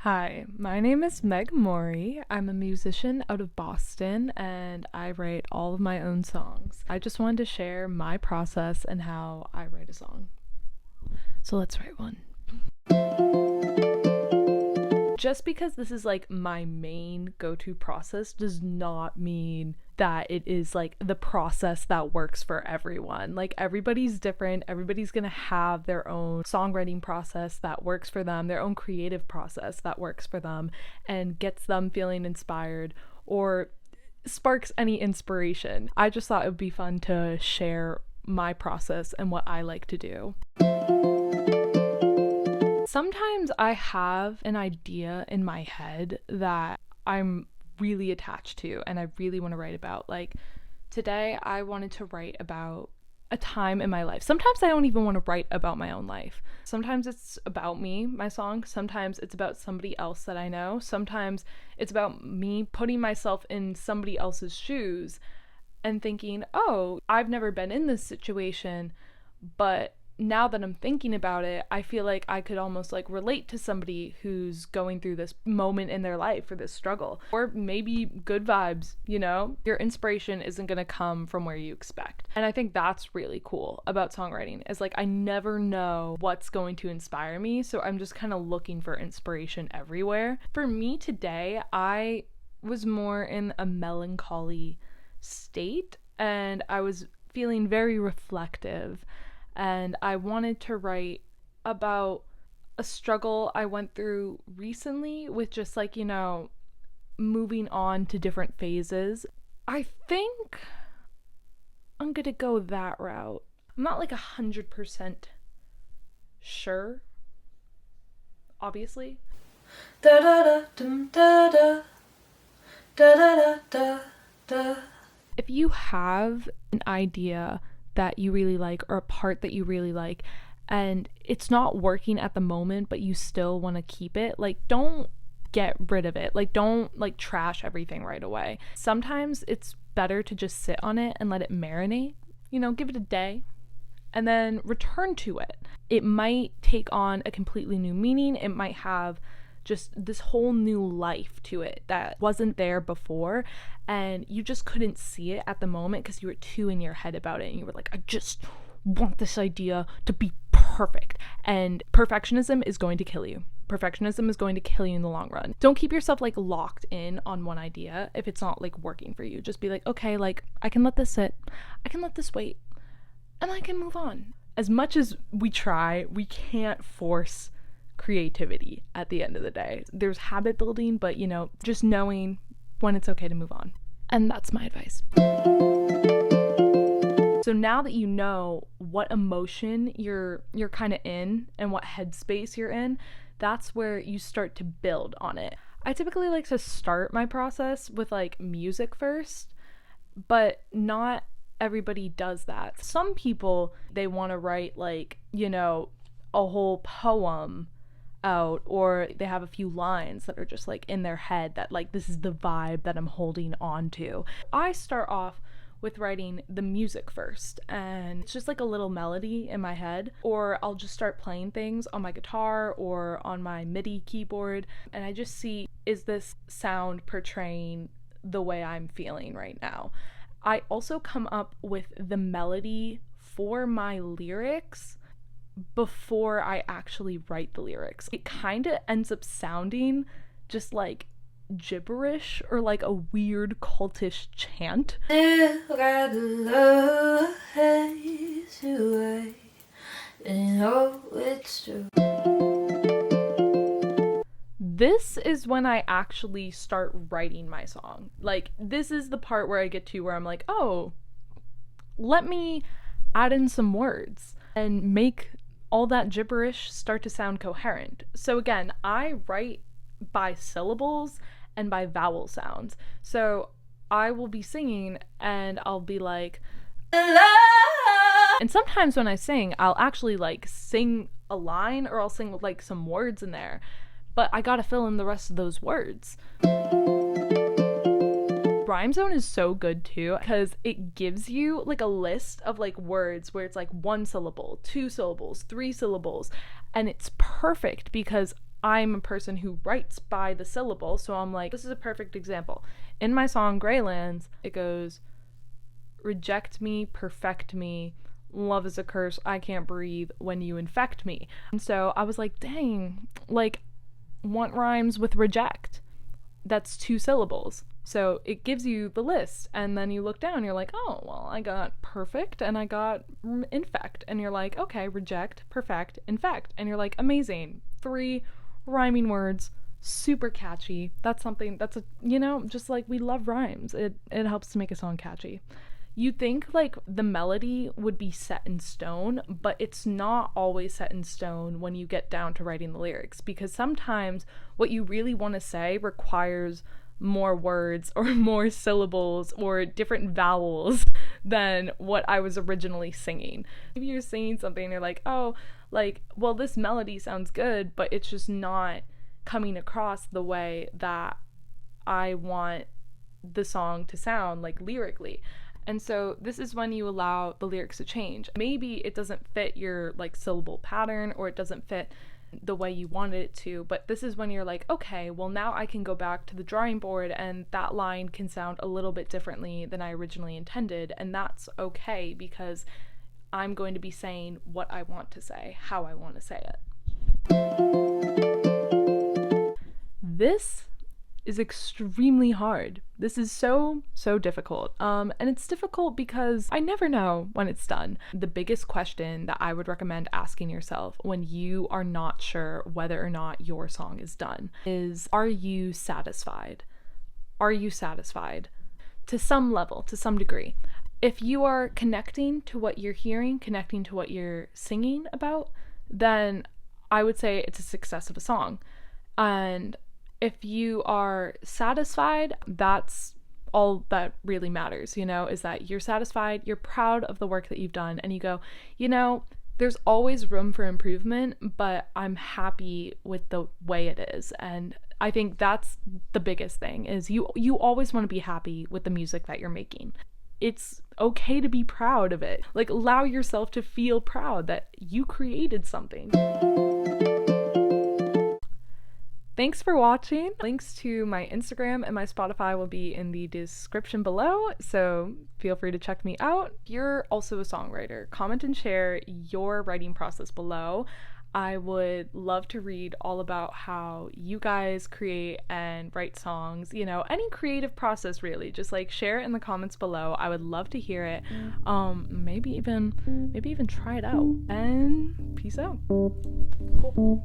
Hi, my name is Meg Mori. I'm a musician out of Boston and I write all of my own songs. I just wanted to share my process and how I write a song. So let's write one. Just because this is like my main go-to process does not mean that it is like the process that works for everyone. Like everybody's different. Everybody's gonna have their own songwriting process that works for them, their own creative process that works for them and gets them feeling inspired or sparks any inspiration. I just thought it would be fun to share my process and what I like to do. Sometimes I have an idea in my head that I'm really attached to and I really want to write about. Like today, I wanted to write about a time in my life. Sometimes I don't even want to write about my own life. Sometimes it's about me, my song. Sometimes it's about somebody else that I know. Sometimes it's about me putting myself in somebody else's shoes and thinking, oh, I've never been in this situation, but now that I'm thinking about it, I feel like I could almost like relate to somebody who's going through this moment in their life or this struggle. Or maybe good vibes, you know? Your inspiration isn't gonna come from where you expect. And I think that's really cool about songwriting is like I never know what's going to inspire me, so I'm just kind of looking for inspiration everywhere. For me today, I was more in a melancholy state and I was feeling very reflective. And I wanted to write about a struggle I went through recently with just like, you know, moving on to different phases. I think I'm gonna go that route. I'm not like 100% sure, obviously. Da da da dum da da da da da da. If you have an idea that you really like or a part that you really like and it's not working at the moment but you still want to keep it, like don't get rid of it. Like don't like trash everything right away. Sometimes it's better to just sit on it and let it marinate, you know, give it a day and then return to it. It might take on a completely new meaning. It might have just this whole new life to it that wasn't there before and you just couldn't see it at the moment because you were too in your head about it and you were like, I just want this idea to be perfect. And perfectionism is going to kill you. Perfectionism is going to kill you in the long run. Don't keep yourself like locked in on one idea if it's not like working for you. Just be like, okay, like I can let this sit, I can let this wait, and I can move on. As much as we try, we can't force creativity at the end of the day. There's habit building, but you know, just knowing when it's okay to move on. And that's my advice. So now that you know what emotion you're kind of in and what headspace you're in, that's where you start to build on it. I typically like to start my process with like music first, but not everybody does that. Some people, they want to write like, you know, a whole poem out, or they have a few lines that are just like in their head that like this is the vibe that I'm holding on to. I start off with writing the music first and it's just like a little melody in my head, or I'll just start playing things on my guitar or on my MIDI keyboard and I just see, is this sound portraying the way I'm feeling right now? I also come up with the melody for my lyrics before I actually write the lyrics. It kind of ends up sounding just like gibberish or like a weird cultish chant. This is when I actually start writing my song. Like this is the part where I get to where I'm like, oh, let me add in some words and make all that gibberish start to sound coherent. So again, I write by syllables and by vowel sounds. So I will be singing and I'll be like, and sometimes when I sing, I'll actually like sing a line or I'll sing like some words in there, but I gotta fill in the rest of those words. Rhyme Zone is so good too because it gives you like a list of like words where it's like 1 syllable, 2 syllables, 3 syllables, and it's perfect because I'm a person who writes by the syllable, so I'm like, this is a perfect example. In my song Greylands, it goes, reject me, perfect me, love is a curse, I can't breathe when you infect me. And so I was like, dang, like, what rhymes with reject? That's 2 syllables. So it gives you the list, and then you look down, you're like, oh, well, I got perfect and I got infect. And you're like, okay, reject, perfect, infect. And you're like, amazing. 3 rhyming words, super catchy. That's something, that's a, just like, we love rhymes. It helps to make a song catchy. You think like the melody would be set in stone, but it's not always set in stone when you get down to writing the lyrics, because sometimes what you really want to say requires more words or more syllables or different vowels than what I was originally singing. If you're singing something and you're like, oh, like, well, this melody sounds good, but it's just not coming across the way that I want the song to sound, like, lyrically. And so this is when you allow the lyrics to change. Maybe it doesn't fit your like syllable pattern, or it doesn't fit the way you wanted it to, but this is when you're like, okay, well, now I can go back to the drawing board and that line can sound a little bit differently than I originally intended, and that's okay, because I'm going to be saying what I want to say, how I want to say it. This is extremely hard. This is so difficult. And it's difficult because I never know when it's done. The biggest question that I would recommend asking yourself when you are not sure whether or not your song is done is, are you satisfied? Are you satisfied? To some level, to some degree. If you are connecting to what you're hearing, connecting to what you're singing about, then I would say it's a success of a song. And if you are satisfied, that's all that really matters, is that you're satisfied, you're proud of the work that you've done, and you go, there's always room for improvement, but I'm happy with the way it is. And I think that's the biggest thing, is you always want to be happy with the music that you're making. It's okay to be proud of it. Like, allow yourself to feel proud that you created something. Thanks for watching. Links to my Instagram and my Spotify will be in the description below, so feel free to check me out. If you're also a songwriter, comment and share your writing process below. I would love to read all about how you guys create and write songs, any creative process really. Just like share it in the comments below. I would love to hear it. Maybe even try it out. And peace out. Cool.